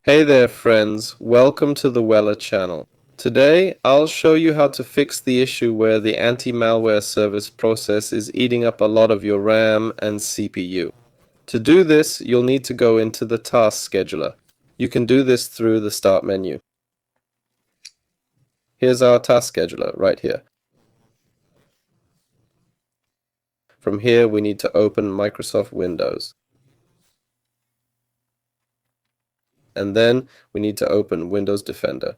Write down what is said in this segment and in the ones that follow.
Hey there friends, welcome to the Weller channel. Today I'll show you how to fix the issue where the anti-malware service process is eating up a lot of your RAM and CPU. To do this, you'll need to go into the task scheduler. You can do this through the start menu. Here's our task scheduler right here. From here we need to open Microsoft Windows. And then we need to open Windows Defender.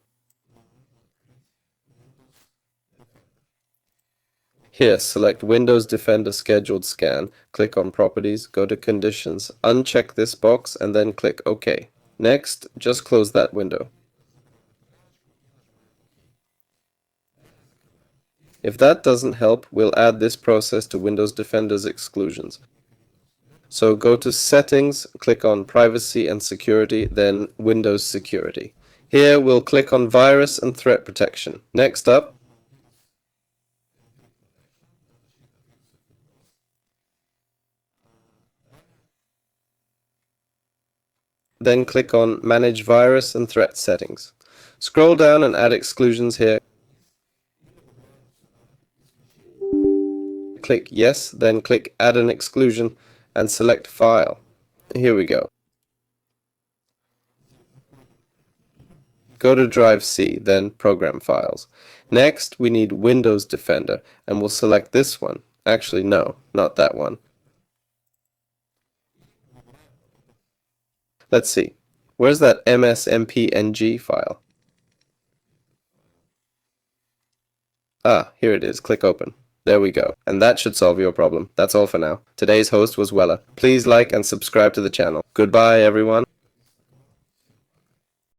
Here, select Windows Defender Scheduled Scan, click on Properties, go to Conditions, uncheck this box, and then click OK. Next, just close that window. If that doesn't help, we'll add this process to Windows Defender's exclusions. So go to Settings, click on Privacy and Security, then Windows Security. Here we'll click on Virus and Threat Protection. Next up, then click on Manage Virus and Threat Settings. Scroll down and add exclusions here. Click Yes, then click Add an Exclusion and select File. Here we go. Go to Drive C, then Program Files. Next, we need Windows Defender, and we'll select this one. Actually, no, not that one. Let's see. Where's that msmpng file? Ah, here it is. Click Open. There we go. And that should solve your problem. That's all for now. Today's host was Weller. Please like and subscribe to the channel. Goodbye, everyone.